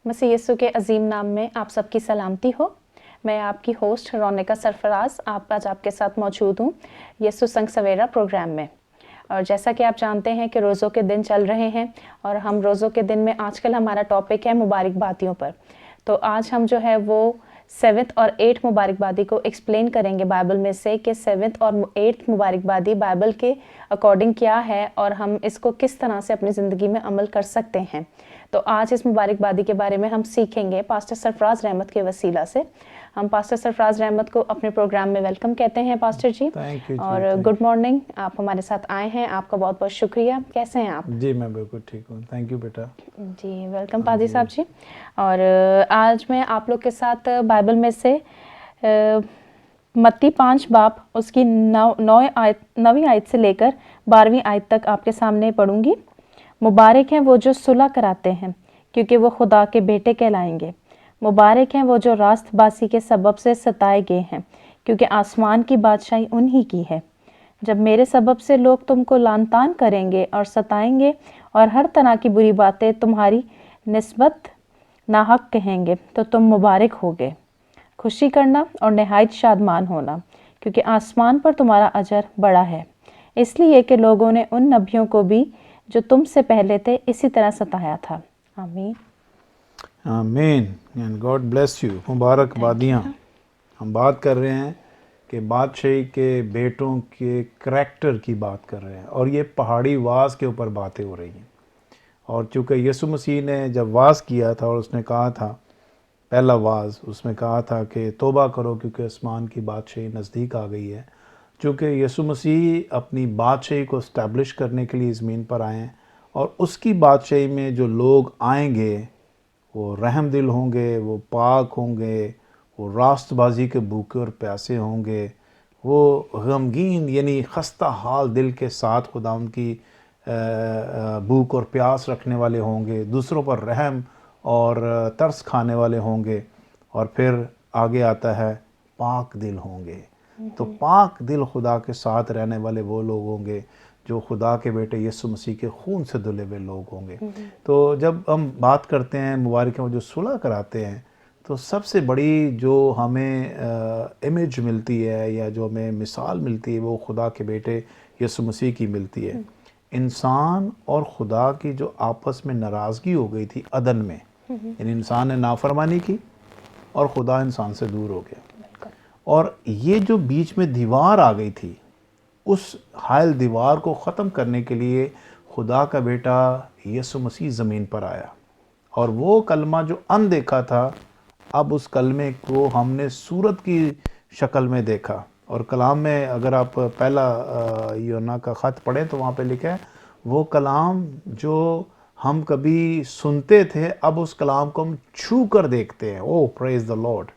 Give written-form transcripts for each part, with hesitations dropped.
मसीह यीशु के अजीम नाम में आप सबकी सलामती हो। मैं आपकी होस्ट रौनिका सरफराज आज आपके साथ मौजूद हूँ यीशु संग सवेरा प्रोग्राम में। और जैसा कि आप जानते हैं कि रोज़ों के दिन चल रहे हैं और हम रोज़ों के दिन में आजकल हमारा टॉपिक है मुबारकबादियों पर। तो आज हम जो है वो 7th और 8th मुबारकबादी को एक्सप्लेन करेंगे बाइबल में से कि 7th और 8th मुबारकबादी बाइबल के अकॉर्डिंग क्या है और हम इसको किस तरह से अपनी ज़िंदगी में अमल कर सकते हैं। तो आज इस मुबारकबादी के बारे में हम सीखेंगे पास्टर सरफराज रहमत के वसीला से। हम पास्टर सरफराज रहमत को अपने प्रोग्राम में वेलकम कहते हैं पास्टर जी। और गुड मॉर्निंग, आप हमारे साथ आए हैं, आपका बहुत बहुत शुक्रिया। कैसे हैं आप? जी मैं बिल्कुल ठीक हूँ, थैंक यू बेटा। जी वेलकम पाजी साहब जी। और आज मैं आप लोग के साथ बाइबल में से मत्ती 5 बाब उसकी 9वीं आयत से लेकर 12वीं आयत तक आपके सामने पढ़ूंगी। मुबारक हैं वो जो सुलह कराते हैं क्योंकि वो खुदा के बेटे कहलाएंगे। मुबारक हैं वो जो रास्तबासी के सबब से सताए गए हैं क्योंकि आसमान की बादशाही उन्हीं की है। जब मेरे सबब से लोग तुमको लानतान करेंगे और सताएंगे और हर तरह की बुरी बातें तुम्हारी निस्बत नाहक कहेंगे तो तुम मुबारक होगे। खुशी करना और नहायत शादमान होना क्योंकि आसमान पर तुम्हारा अजर बड़ा है, इसलिए कि लोगों ने उन नबियों को भी जो तुमसे पहले थे इसी तरह सताया था। आमीन आमीन एंड गॉड ब्लेस यू। मुबारकबादियाँ हम बात कर रहे हैं कि बादशाही के बेटों के करैक्टर की बात कर रहे हैं और ये पहाड़ी वाज के ऊपर बातें हो रही हैं। और चूँकि यीशु मसीह ने जब वाज किया था और उसने कहा था, पहला वाज उसमें कहा था कि तौबा करो क्योंकि आसमान की बादशाही नज़दीक आ गई है। चूँकि यीशु मसीह अपनी बादशाही को इस्टेब्लिश करने के लिए ज़मीन पर आए हैं और उसकी बादशाही में जो लोग आएंगे वो रहम दिल होंगे, वो पाक होंगे, वो रास्तबाजी के भूखे और प्यासे होंगे, वो गमगीन यानी खस्ता हाल दिल के साथ खुदावंद की भूख और प्यास रखने वाले होंगे, दूसरों पर रहम और तरस खाने वाले होंगे। और फिर आगे आता है पाक दिल होंगे। तो पाक दिल खुदा के साथ रहने वाले वो लोग होंगे जो खुदा के बेटे यीशु मसीह के खून से धुले हुए लोग होंगे। तो जब हम बात करते हैं मुबारक में जो सुलह कराते हैं तो सबसे बड़ी जो हमें इमेज मिलती है या जो हमें मिसाल मिलती है वो खुदा के बेटे यीशु मसीह की मिलती है। इंसान और खुदा की जो आपस में नाराज़गी हो गई थी अदन में, यानी इंसान ने नाफरमानी की और खुदा इंसान से दूर हो गया और ये जो बीच में दीवार आ गई थी उस हायल दीवार को ख़त्म करने के लिए खुदा का बेटा यीशु मसीह ज़मीन पर आया और वो कलमा जो अनदेखा था अब उस कलमे को हमने सूरत की शक्ल में देखा। और कलाम में अगर आप पहला यूहन्ना का ख़त पढ़ें तो वहाँ पे लिखा है वो कलाम जो हम कभी सुनते थे अब उस कलाम को हम छू कर देखते हैं। ओह प्रेज द लॉर्ड।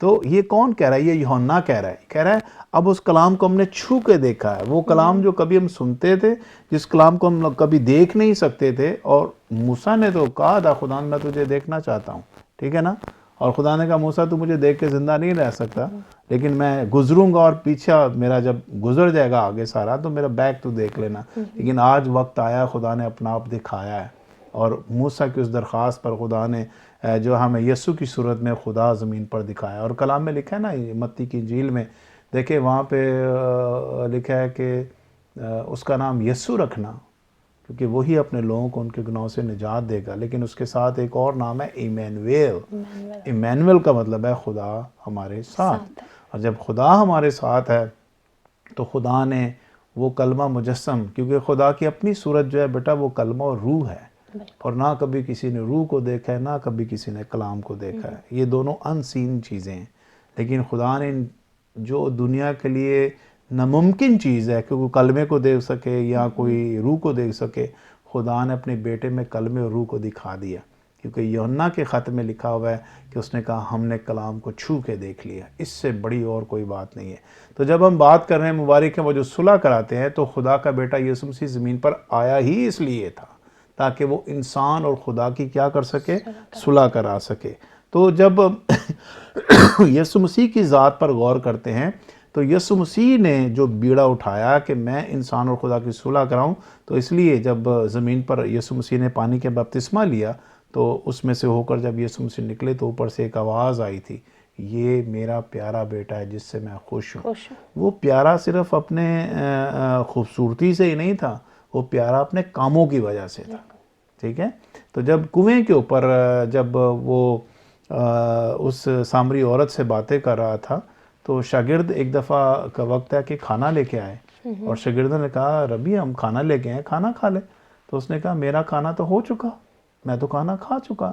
तो ये कौन कह रहा है? ये यूहन्ना कह रहा है अब उस कलाम को हमने छू के देखा है। वो कलाम जो कभी हम सुनते थे, जिस कलाम को हम लोग कभी देख नहीं सकते थे, और मूसा ने तो कहा था खुदा मैं तुझे देखना चाहता हूँ, ठीक है ना। और खुदा ने कहा मूसा तू मुझे देख के ज़िंदा नहीं रह सकता, लेकिन मैं गुजरूंगा और पीछे मेरा जब गुजर जाएगा आगे सारा तो मेरा बैक तू देख लेना। लेकिन आज वक्त आया, खुदा ने अपना आप दिखाया है और मूसा की उस दरख्वास्त पर खुदा ने जो हमें यीशु की सूरत में खुदा ज़मीन पर दिखाया। और कलाम में लिखा है ना, मत्ती की इंजील में देखिए वहाँ पे लिखा है कि उसका नाम यीशु रखना क्योंकि वही अपने लोगों को उनके गुनाहों से निजात देगा। लेकिन उसके साथ एक और नाम है इमैनुएल। इमैनुएल का मतलब है खुदा हमारे साथ। और जब खुदा हमारे साथ है तो खुदा ने वो कलमा मुजस्सम, क्योंकि खुदा की अपनी सूरत जो है बेटा वो कलमा और रूह है और ना कभी किसी ने रूह को देखा है ना कभी किसी ने कलाम को देखा है। ये दोनों अनसीन चीज़ें हैं, लेकिन खुदा ने जो दुनिया के लिए नामुमकिन चीज़ है कि वो कलमे को देख सके या कोई रूह को देख सके, खुदा ने अपने बेटे में कलमे और रूह को दिखा दिया। क्योंकि यूहन्ना के ख़त में लिखा हुआ है कि उसने कहा हमने कलाम को छू के देख लिया, इससे बड़ी और कोई बात नहीं है। तो जब हम बात कर रहे हैं मुबारक है वो जो सुलह कराते हैं, तो खुदा का बेटा यीशु मसीह ज़मीन पर आया ही इसलिए था ताकि वो इंसान और खुदा की क्या कर सके, सुलह करा सके। तो जब यीशु मसीह की ज़ात पर गौर करते हैं तो यीशु मसीह ने जो बीड़ा उठाया कि मैं इंसान और खुदा की सुलह कराऊं, तो इसलिए जब ज़मीन पर यीशु मसीह ने पानी के बपतिस्मा लिया تو اس میں سے ہو کر جب یسوع مسیح نکلے تو اوپر سے ایک آواز آئی تھی, یہ میرا پیارا بیٹا ہے جس سے میں خوش ہوں. وہ پیارا صرف اپنے خوبصورتی سے ہی نہیں تھا, وہ پیارا اپنے کاموں کی وجہ سے تھا. ٹھیک ہے. تو جب کنویں کے اوپر جب وہ اس سامری عورت سے باتیں کر رہا تھا تو شاگرد ایک دفعہ کا وقت ہے کہ کھانا لے کے آئے, اور شاگردوں نے کہا ربی ہم کھانا لے کے آئے, کھانا کھا لے. تو اس نے کہا میرا کھانا تو ہو چکا, میں تو کھانا کھا چکا.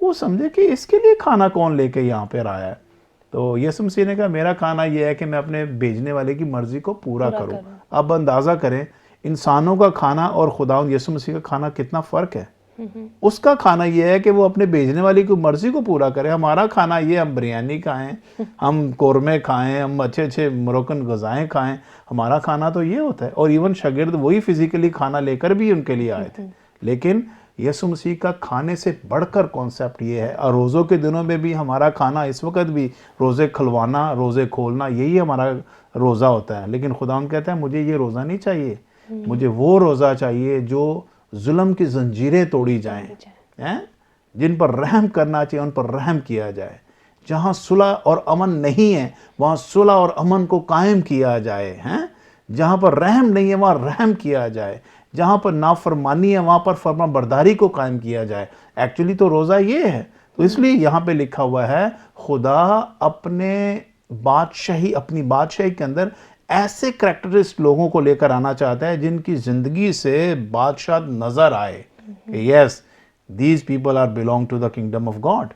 وہ سمجھے کہ اس کے لیے کھانا کون لے کے یہاں پہ آیا ہے. تو یسوع مسیح نے کہا میرا کھانا یہ ہے کہ میں اپنے بھیجنے والے کی مرضی کو پورا کروں. اب اندازہ کریں انسانوں کا کھانا اور خداوند یسوع مسیح کا کھانا کتنا فرق ہے. اس کا کھانا یہ ہے کہ وہ اپنے بھیجنے والی کی مرضی کو پورا کرے. ہمارا کھانا یہ ہم بریانی کھائیں, ہم قورمے کھائیں, ہم اچھے اچھے موروکن غذائیں کھائیں. ہمارا کھانا تو یہ ہوتا ہے. اور ایون شاگرد وہی فزیکلی کھانا لے کر بھی ان کے لیے آئے تھے. لیکن یسوع مسیح کا کھانے سے بڑھ کر کانسیپٹ یہ ہے, اور روزوں کے دنوں میں بھی ہمارا کھانا اس وقت بھی روزے کھلوانا, روزے کھولنا, یہی ہمارا روزہ ہوتا ہے. لیکن خداوند کہتا ہے مجھے یہ روزہ نہیں چاہیے, مجھے وہ روزہ چاہیے جو ظلم کی زنجیریں توڑی جائیں, جن پر رحم کرنا چاہیے ان پر رحم کیا جائے. جہاں صلح اور امن نہیں ہے وہاں صلح اور امن کو قائم کیا جائے. جہاں پر رحم نہیں ہے وہاں رحم کیا جائے. جہاں پر نافرمانی ہے وہاں پر فرما برداری کو قائم کیا جائے. ایکچولی تو روزہ یہ ہے. تو اس لیے یہاں پہ لکھا ہوا ہے خدا اپنی بادشاہی کے اندر ایسے کریکٹرسٹ لوگوں کو لے کر آنا چاہتا ہے جن کی زندگی سے بادشاہ نظر آئے کہ yes these people are belonging to the kingdom of God.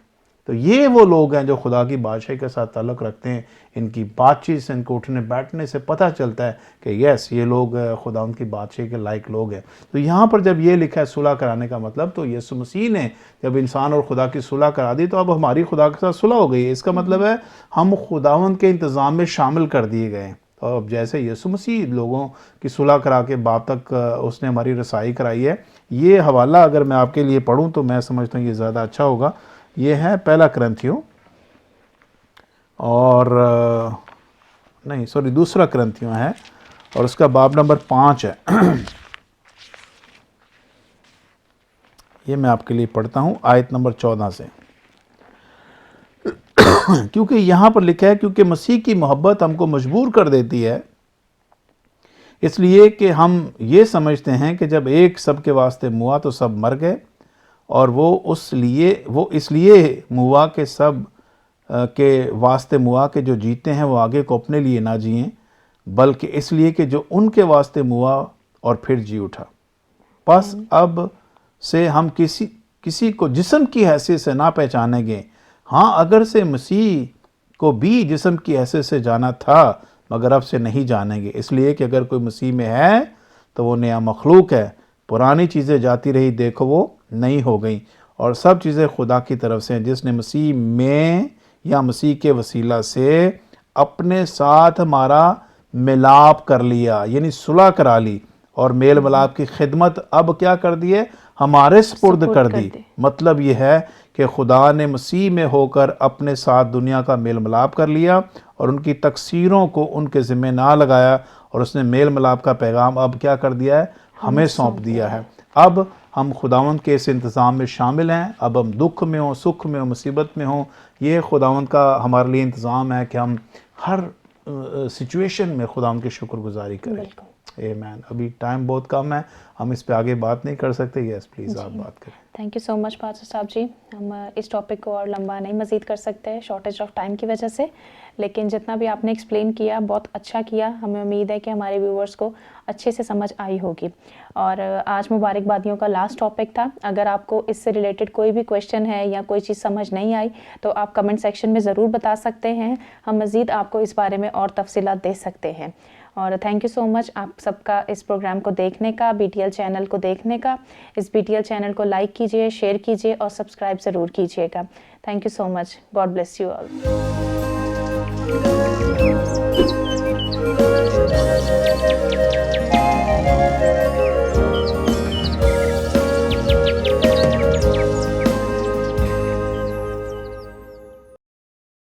تو یہ وہ لوگ ہیں جو خدا کی بادشاہی کے ساتھ تعلق رکھتے ہیں. ان کی بات چیت سے, ان کو اٹھنے بیٹھنے سے پتہ چلتا ہے کہ یس یہ لوگ خدا ان کی بادشاہی کے لائق لوگ ہیں. تو یہاں پر جب یہ لکھا ہے صلح کرانے کا مطلب, تو یسوع مسیح نے جب انسان اور خدا کی صلح کرا دی تو اب ہماری خدا کے ساتھ صلح ہو گئی ہے. اس کا مطلب ہے ہم خداوند کے انتظام میں شامل کر دیے گئے ہیں. اور اب جیسے یسوع مسیح لوگوں کی صلح کرا کے باپ تک اس نے ہماری رسائی کرائی ہے. یہ حوالہ اگر میں آپ کے لیے پڑھوں تو میں سمجھتا ہوں یہ زیادہ اچھا ہوگا. یہ ہے پہلا کرنتھیوں اور نہیں سوری دوسرا کرنتھیوں ہے, اور اس کا باب نمبر 5 ہے. یہ میں آپ کے لیے پڑھتا ہوں آیت نمبر 14 سے. کیونکہ یہاں پر لکھا ہے کیونکہ مسیح کی محبت ہم کو مجبور کر دیتی ہے, اس لیے کہ ہم یہ سمجھتے ہیں کہ جب ایک سب کے واسطے موا تو سب مر گئے, اور وہ اس لیے موا کہ سب کے واسطے موا کہ جو جیتے ہیں وہ آگے کو اپنے لیے نہ جئیں بلکہ اس لیے کہ جو ان کے واسطے موا اور پھر جی اٹھا. پس اب سے ہم کسی کو جسم کی حیثیت سے نہ پہچانیں گے. ہاں اگر سے مسیح کو بھی جسم کی حیثیت سے جانا تھا مگر اب سے نہیں جانیں گے, اس لیے کہ اگر کوئی مسیح میں ہے تو وہ نیا مخلوق ہے, پرانی چیزیں جاتی رہی دیکھو وہ نہیں ہو گئیں, اور سب چیزیں خدا کی طرف سے ہیں جس نے مسیح میں یا مسیح کے وسیلہ سے اپنے ساتھ ہمارا ملاپ کر لیا, یعنی صلح کرا لی, اور میل ملاپ کی خدمت اب کیا کر دی ہے, ہمارے سپرد کر دی. مطلب یہ ہے کہ خدا نے مسیح میں ہو کر اپنے ساتھ دنیا کا میل ملاپ کر لیا اور ان کی تقصیروں کو ان کے ذمہ نہ لگایا, اور اس نے میل ملاپ کا پیغام اب کیا کر دیا ہے, ہمیں سونپ دیا ہے. اب ہم خداوند کے اس انتظام میں شامل ہیں. اب ہم دکھ میں ہوں, سکھ میں ہوں, مصیبت میں ہوں, یہ خداوند کا ہمارے لیے انتظام ہے کہ ہم ہر سچویشن میں خداوند کی شکر گزاری کریں. آمین. ابھی ٹائم بہت کم ہے, ہم اس پہ آگے بات نہیں کر سکتے. یس پلیز آپ بات کریں. Thank you so much pastor صاحب جی. ہم اس ٹاپک کو اور لمبا نہیں مزید کر سکتے شارٹیج آف ٹائم کی وجہ سے, لیکن جتنا بھی آپ نے ایکسپلین کیا بہت اچھا کیا. ہمیں امید ہے کہ ہمارے ویورز کو اچھے سے سمجھ آئی ہوگی. اور آج مبارکبادیوں کا لاسٹ ٹاپک تھا. اگر آپ کو اس سے ریلیٹڈ کوئی بھی کویشچن ہے یا کوئی چیز سمجھ نہیں آئی تو آپ کمنٹ سیکشن میں ضرور بتا سکتے ہیں. ہم مزید آپ کو اس بارے میں اور تفصیلات دے سکتے ہیں. اور تھینک یو سو مچ آپ سب کا اس پروگرام کو دیکھنے کا, BTL چینل کو دیکھنے کا. اس BTL چینل کو لائک کیجئے, شیئر کیجئے اور سبسکرائب ضرور کیجئے گا. Thank you so much. God bless you all.